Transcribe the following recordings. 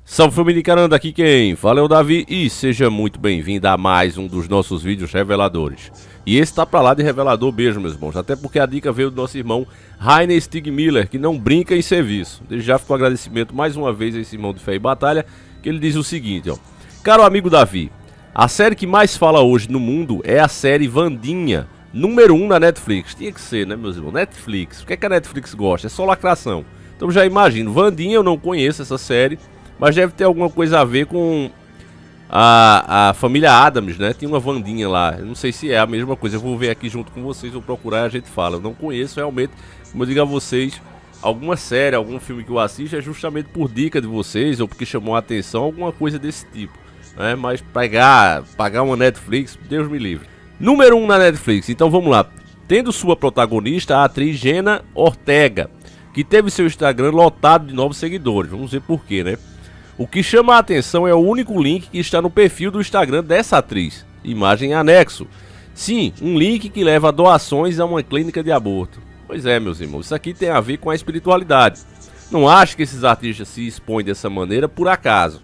Salve família Caranda, aqui quem fala é o Davi e seja muito bem-vindo a mais um dos nossos vídeos reveladores. E esse tá pra lá de revelador mesmo, meus irmãos, até porque a dica veio do nosso irmão Rainer Stigmiller, que não brinca em serviço. Desde já fico agradecimento mais uma vez a esse irmão de fé e batalha, que ele diz o seguinte, ó. Caro amigo Davi, a série que mais fala hoje no mundo é a série Wandinha, número 1 na Netflix. Tinha que ser, né, meus irmãos? Netflix, o que é que a Netflix gosta? É só lacração. Então já imagino, Wandinha eu não conheço essa série, mas deve ter alguma coisa a ver com a família Addams, né? Tinha uma Wandinha lá. Eu não sei se é a mesma coisa. Eu vou ver aqui junto com vocês, vou procurar e a gente fala. Eu não conheço realmente, como eu digo a vocês, alguma série, algum filme que eu assisto é justamente por dica de vocês ou porque chamou a atenção, alguma coisa desse tipo, né? Mas pagar uma Netflix, Deus me livre. Número 1 na Netflix, então vamos lá. Tendo sua protagonista, a atriz Jenna Ortega, que teve seu Instagram lotado de novos seguidores. Vamos ver por quê, né? O que chama a atenção é o único link que está no perfil do Instagram dessa atriz. Imagem em anexo. Sim, um link que leva a doações a uma clínica de aborto. Pois é, meus irmãos, isso aqui tem a ver com a espiritualidade. Não acho que esses artistas se expõem dessa maneira por acaso.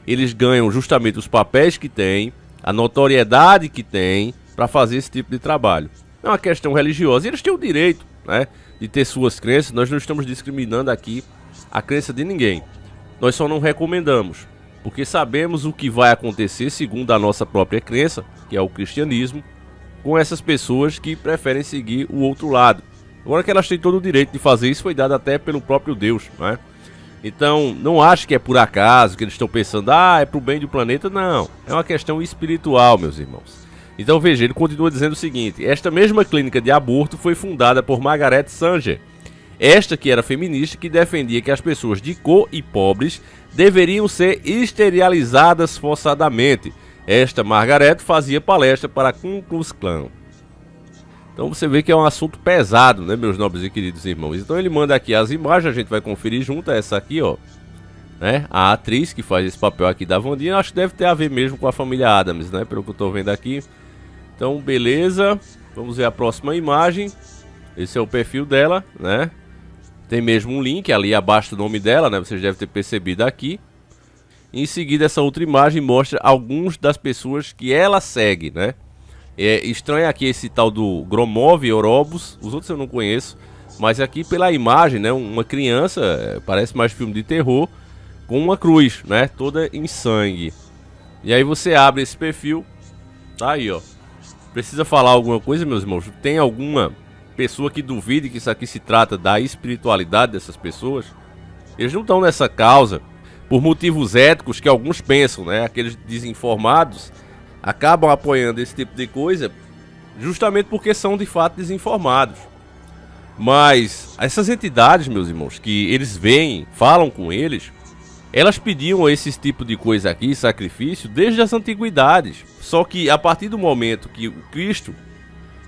Eles ganham justamente os papéis que têm, a notoriedade que têm para fazer esse tipo de trabalho. É uma questão religiosa e eles têm o direito, né, de ter suas crenças. Nós não estamos discriminando aqui a crença de ninguém. Nós só não recomendamos, porque sabemos o que vai acontecer segundo a nossa própria crença, que é o cristianismo, com essas pessoas que preferem seguir o outro lado. Agora que elas têm todo o direito de fazer isso, foi dado até pelo próprio Deus, né? Então, não acho que é por acaso que eles estão pensando, é pro bem do planeta, não. É uma questão espiritual, meus irmãos. Então veja, ele continua dizendo o seguinte: esta mesma clínica de aborto foi fundada por Margaret Sanger. Esta que era feminista, que defendia que as pessoas de cor e pobres deveriam ser esterilizadas forçadamente. Esta Margaret fazia palestra para a Ku Klux Klan. Então você vê que é um assunto pesado, né, meus nobres e queridos irmãos. Então ele manda aqui as imagens, a gente vai conferir junto a essa aqui, ó, né? A atriz que faz esse papel aqui da Wandinha, acho que deve ter a ver mesmo com a família Addams, né, pelo que eu tô vendo aqui. Então beleza, vamos ver a próxima imagem. Esse é o perfil dela, né? Tem mesmo um link ali abaixo do nome dela, né? Vocês devem ter percebido aqui. Em seguida, essa outra imagem mostra algumas das pessoas que ela segue, né? É estranho aqui esse tal do Gromov Orobos. Os outros eu não conheço. Mas aqui pela imagem, né? Uma criança, parece mais filme de terror, com uma cruz, né? Toda em sangue. E aí você abre esse perfil. Tá aí, ó. Precisa falar alguma coisa, meus irmãos? Tem alguma pessoa que duvide que isso aqui se trata da espiritualidade dessas pessoas? Eles não estão nessa causa por motivos éticos que alguns pensam, né? Aqueles desinformados acabam apoiando esse tipo de coisa justamente porque são de fato desinformados. Mas essas entidades, meus irmãos, que eles veem, falam com eles, elas pediam esse tipo de coisa aqui, sacrifício, desde as antiguidades. Só que a partir do momento que o Cristo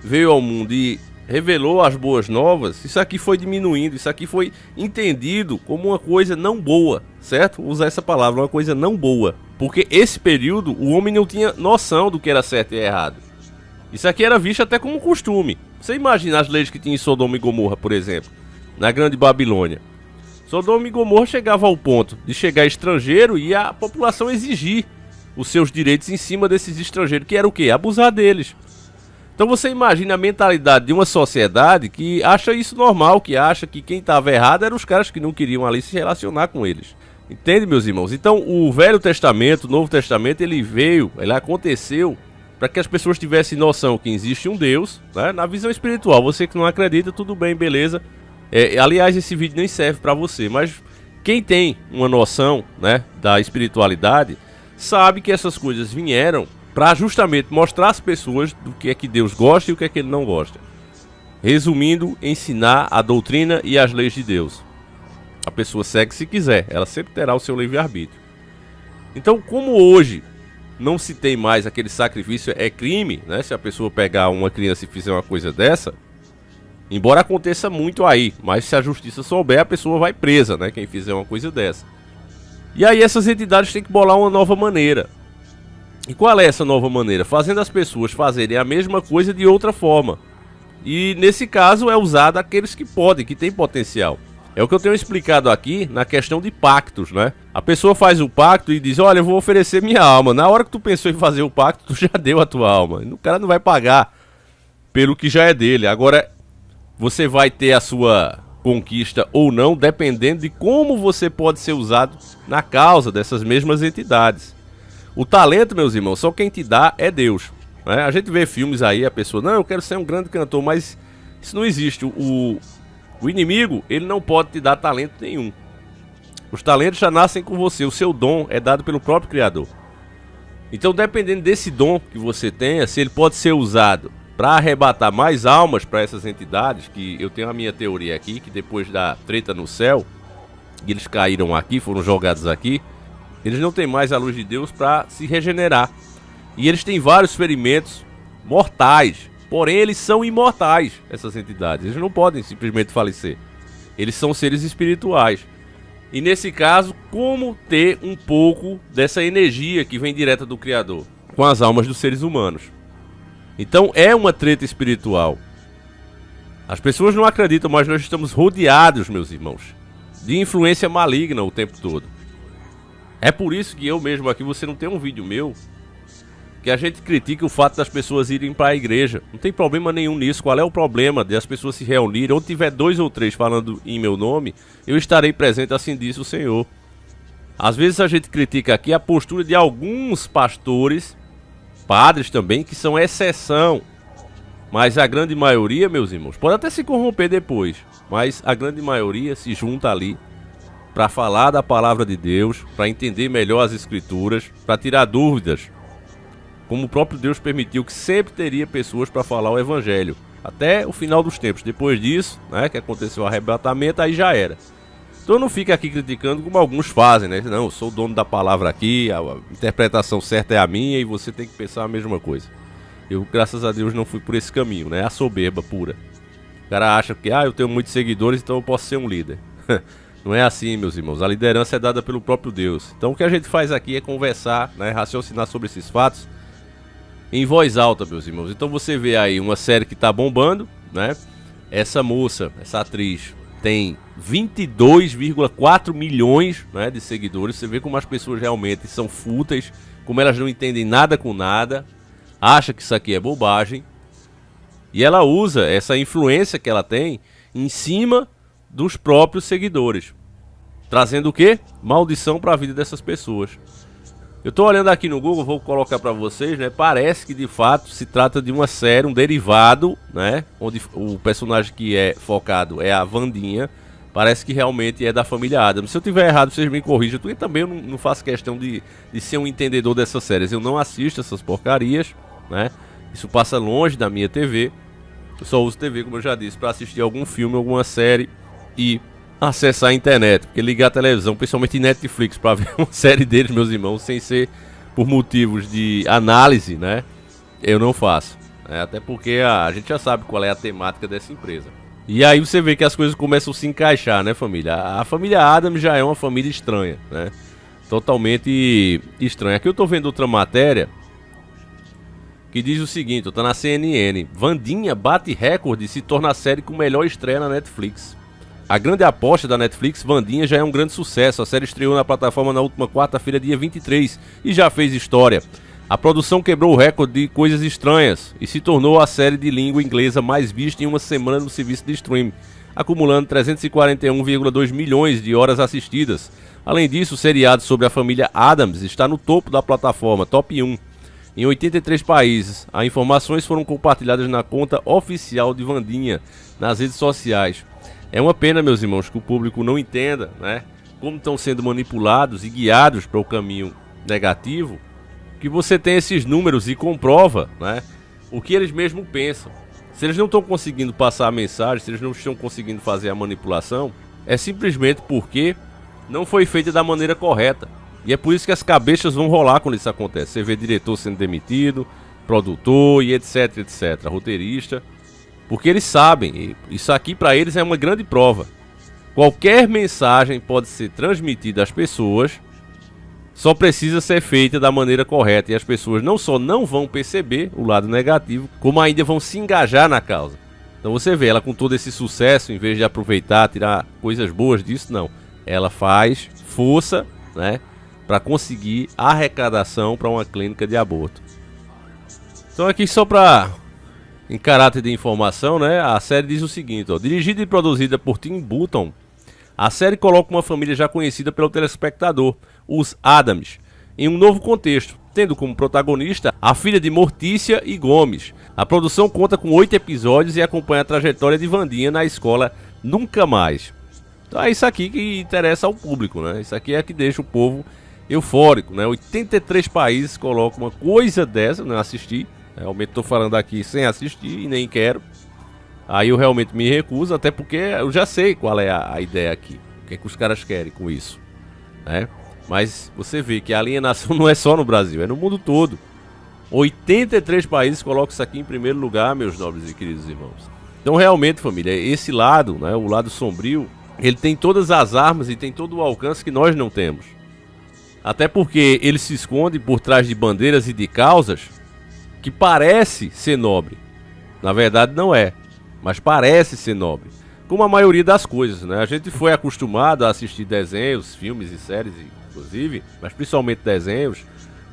veio ao mundo e revelou as boas novas, isso aqui foi diminuindo, isso aqui foi entendido como uma coisa não boa, certo? Vou usar essa palavra, uma coisa não boa. Porque esse período o homem não tinha noção do que era certo e errado. Isso aqui era visto até como costume. Você imagina as leis que tinha em Sodoma e Gomorra, por exemplo, na Grande Babilônia. Sodoma e Gomorra chegava ao ponto de chegar estrangeiro e a população exigir os seus direitos em cima desses estrangeiros, que era o quê? Abusar deles. Então você imagina a mentalidade de uma sociedade que acha isso normal, que acha que quem estava errado eram os caras que não queriam ali se relacionar com eles. Entende, meus irmãos? Então o Velho Testamento, o Novo Testamento, ele aconteceu para que as pessoas tivessem noção que existe um Deus, né? Na visão espiritual. Você que não acredita, tudo bem, beleza. Aliás, esse vídeo nem serve para você, mas quem tem uma noção, né, da espiritualidade, sabe que essas coisas vieram para justamente mostrar às pessoas do que é que Deus gosta e o que é que Ele não gosta. Resumindo, ensinar a doutrina e as leis de Deus. A pessoa segue se quiser, ela sempre terá o seu livre-arbítrio. Então, como hoje não se tem mais aquele sacrifício, é crime, né? Se a pessoa pegar uma criança e fizer uma coisa dessa, embora aconteça muito aí, mas se a justiça souber, a pessoa vai presa, né? Quem fizer uma coisa dessa. E aí essas entidades têm que bolar uma nova maneira. E qual é essa nova maneira? Fazendo as pessoas fazerem a mesma coisa de outra forma. E nesse caso é usado aqueles que podem, que têm potencial. É o que eu tenho explicado aqui na questão de pactos, né? A pessoa faz o pacto e diz, olha, eu vou oferecer minha alma. Na hora que tu pensou em fazer o pacto, tu já deu a tua alma. O cara não vai pagar pelo que já é dele. Agora, você vai ter a sua conquista ou não, dependendo de como você pode ser usado na causa dessas mesmas entidades. O talento, meus irmãos, só quem te dá é Deus, né? A gente vê filmes aí, a pessoa, não, eu quero ser um grande cantor, mas isso não existe. O inimigo, ele não pode te dar talento nenhum. Os talentos já nascem com você. O seu dom é dado pelo próprio Criador. Então, dependendo desse dom que você tenha, se ele pode ser usado para arrebatar mais almas para essas entidades, que eu tenho a minha teoria aqui, que depois da treta no céu, eles caíram aqui, foram jogados aqui, eles não têm mais a luz de Deus para se regenerar. E eles têm vários ferimentos mortais. Porém, eles são imortais, essas entidades. Eles não podem simplesmente falecer. Eles são seres espirituais. E nesse caso, como ter um pouco dessa energia que vem direta do Criador com as almas dos seres humanos? Então é uma treta espiritual. As pessoas não acreditam, mas nós estamos rodeados, meus irmãos, de influência maligna o tempo todo. É por isso que eu mesmo aqui, você não tem um vídeo meu que a gente critica o fato das pessoas irem para a igreja. Não tem problema nenhum nisso. Qual é o problema de as pessoas se reunirem? Onde tiver 2 ou 3 falando em meu nome, eu estarei presente, assim diz o Senhor. Às vezes a gente critica aqui a postura de alguns pastores, padres também, que são exceção. Mas a grande maioria, meus irmãos, pode até se corromper depois, mas a grande maioria se junta ali para falar da palavra de Deus, para entender melhor as escrituras, para tirar dúvidas. Como o próprio Deus permitiu que sempre teria pessoas para falar o evangelho, até o final dos tempos. Depois disso, né, que aconteceu o arrebatamento, aí já era. Então não fica aqui criticando como alguns fazem, né? Não, eu sou o dono da palavra aqui, a interpretação certa é a minha e você tem que pensar a mesma coisa. Eu, graças a Deus, não fui por esse caminho, né? A soberba pura. O cara acha que, eu tenho muitos seguidores, então eu posso ser um líder. Não é assim, meus irmãos. A liderança é dada pelo próprio Deus. Então o que a gente faz aqui é conversar, né, raciocinar sobre esses fatos em voz alta, meus irmãos. Então você vê aí uma série que tá bombando, né? Essa moça, essa atriz, tem 22,4 milhões, né, de seguidores. Você vê como as pessoas realmente são fúteis, como elas não entendem nada com nada, acha que isso aqui é bobagem. E ela usa essa influência que ela tem em cima dos próprios seguidores, trazendo o quê? Maldição para a vida dessas pessoas. Eu tô olhando aqui no Google, vou colocar para vocês, né? Parece que de fato se trata de uma série, um derivado, né? Onde o personagem que é focado é a Wandinha. Parece que realmente é da família Addams. Se eu tiver errado, vocês me corrijam. Eu também não faço questão de ser um entendedor dessas séries. Eu não assisto essas porcarias, né? Isso passa longe da minha TV. Eu só uso TV, como eu já disse, para assistir algum filme, alguma série e acessar a internet, porque ligar a televisão, principalmente Netflix, para ver uma série deles, meus irmãos, sem ser por motivos de análise, né, eu não faço, né? Até porque a gente já sabe qual é a temática dessa empresa. E aí você vê que as coisas começam a se encaixar, né, família? A família Addams já é uma família estranha, né, totalmente estranha. Aqui eu tô vendo outra matéria que diz o seguinte, tá na CNN: Wandinha bate recorde e se torna a série com melhor estreia na Netflix. A grande aposta da Netflix, Wandinha, já é um grande sucesso. A série estreou na plataforma na última quarta-feira, dia 23, e já fez história. A produção quebrou o recorde de Coisas Estranhas e se tornou a série de língua inglesa mais vista em uma semana no serviço de streaming, acumulando 341,2 milhões de horas assistidas. Além disso, o seriado sobre a família Addams está no topo da plataforma, top 1, em 83 países. As informações foram compartilhadas na conta oficial de Wandinha nas redes sociais. É uma pena, meus irmãos, que o público não entenda, né, como estão sendo manipulados e guiados para o caminho negativo, que você tem esses números e comprova, né, o que eles mesmos pensam. Se eles não estão conseguindo passar a mensagem, se eles não estão conseguindo fazer a manipulação, é simplesmente porque não foi feita da maneira correta. E é por isso que as cabeças vão rolar quando isso acontece. Você vê diretor sendo demitido, produtor e etc, etc, roteirista. Porque eles sabem, isso aqui para eles é uma grande prova. Qualquer mensagem pode ser transmitida às pessoas, só precisa ser feita da maneira correta. E as pessoas não só não vão perceber o lado negativo, como ainda vão se engajar na causa. Então você vê, ela com todo esse sucesso, em vez de aproveitar, tirar coisas boas disso, não. Ela faz força, né, para conseguir arrecadação para uma clínica de aborto. Então aqui só para, em caráter de informação, né, a série diz o seguinte, ó, dirigida e produzida por Tim Burton, a série coloca uma família já conhecida pelo telespectador, os Addams, em um novo contexto, tendo como protagonista a filha de Mortícia e Gomes. A produção conta com 8 episódios e acompanha a trajetória de Wandinha na escola Nunca Mais. Então é isso aqui que interessa ao público, né? Isso aqui é que deixa o povo eufórico, né? 83 países colocam uma coisa dessa, não assisti. Realmente estou falando aqui sem assistir e nem quero. Aí eu realmente me recuso, até porque eu já sei qual é a ideia aqui. O que é que os caras querem com isso, né? Mas você vê que a alienação não é só no Brasil, é no mundo todo. 83 países colocam isso aqui em primeiro lugar, meus nobres e queridos irmãos. Então realmente, família, esse lado, né, o lado sombrio, ele tem todas as armas e tem todo o alcance que nós não temos. Até porque ele se esconde por trás de bandeiras e de causas que parece ser nobre. Na verdade não é, mas parece ser nobre. Como a maioria das coisas, né? A gente foi acostumado a assistir desenhos, filmes e séries, inclusive, mas principalmente desenhos,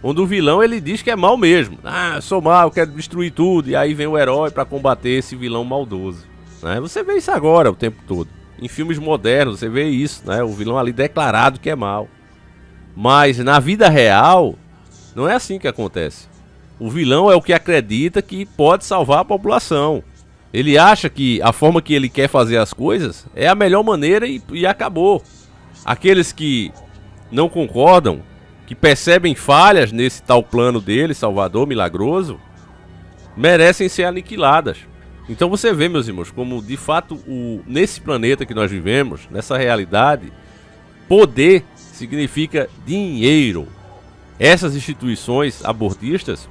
onde o vilão ele diz que é mal mesmo. Ah, eu sou mal, quero destruir tudo. E aí vem o herói para combater esse vilão maldoso, né? Você vê isso agora o tempo todo. Em filmes modernos você vê isso, né? O vilão ali declarado que é mal. Mas na vida real, não é assim que acontece. O vilão é o que acredita que pode salvar a população. Ele acha que a forma que ele quer fazer as coisas é a melhor maneira e acabou. Aqueles que não concordam, que percebem falhas nesse tal plano dele, salvador, milagroso, merecem ser aniquiladas. Então você vê, meus irmãos, como de fato nesse planeta que nós vivemos, nessa realidade, poder significa dinheiro. Essas instituições abortistas,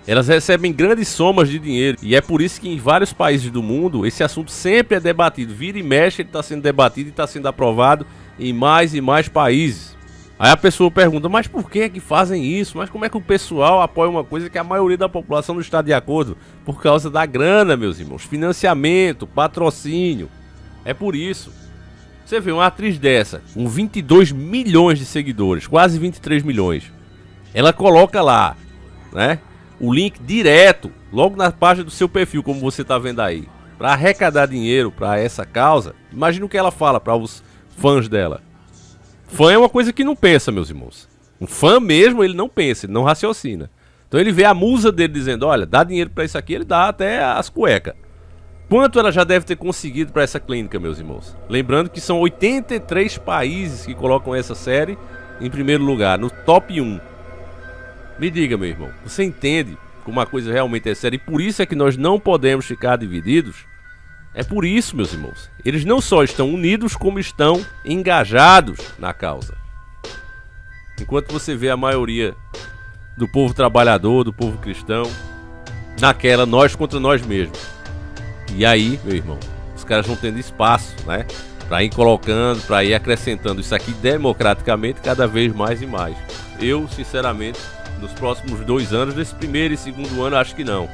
elas recebem grandes somas de dinheiro. E é por isso que em vários países do mundo esse assunto sempre é debatido. Vira e mexe, ele está sendo debatido e está sendo aprovado em mais e mais países. Aí a pessoa pergunta, mas por que é que fazem isso? Mas como é que o pessoal apoia uma coisa que a maioria da população não está de acordo? Por causa da grana, meus irmãos. Financiamento, patrocínio. É por isso. Você vê uma atriz dessa, com 22 milhões de seguidores, quase 23 milhões. Ela coloca lá, né, o link direto, logo na página do seu perfil, como você está vendo aí, para arrecadar dinheiro para essa causa. Imagina o que ela fala para os fãs dela. Fã é uma coisa que não pensa, meus irmãos. Um fã mesmo, ele não pensa, ele não raciocina. Então ele vê a musa dele dizendo, olha, dá dinheiro para isso aqui, ele dá até as cuecas. Quanto ela já deve ter conseguido para essa clínica, meus irmãos? Lembrando que são 83 países que colocam essa série em primeiro lugar, no top 1. Me diga, meu irmão, você entende como uma coisa realmente é séria? E por isso é que nós não podemos ficar divididos? É por isso, meus irmãos. Eles não só estão unidos, como estão engajados na causa. Enquanto você vê a maioria do povo trabalhador, do povo cristão, naquela nós contra nós mesmos. E aí, meu irmão, os caras vão tendo espaço, né? Para ir colocando, para ir acrescentando isso aqui democraticamente cada vez mais e mais. Eu, sinceramente, nos próximos 2 anos, nesse primeiro e segundo ano, acho que não.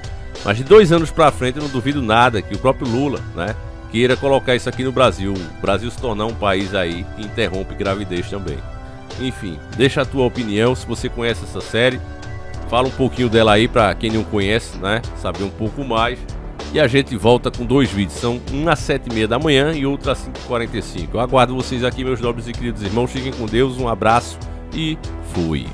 Mas de 2 anos para frente, eu não duvido nada que o próprio Lula, né, queira colocar isso aqui no Brasil. O Brasil se tornar um país aí que interrompe gravidez também. Enfim, deixa a tua opinião, se você conhece essa série. Fala um pouquinho dela aí para quem não conhece, né, saber um pouco mais. E a gente volta com 2 vídeos, são um às 7h30 da manhã e outro às 5h45. Eu aguardo vocês aqui, meus nobres e queridos irmãos. Fiquem com Deus, um abraço e fui!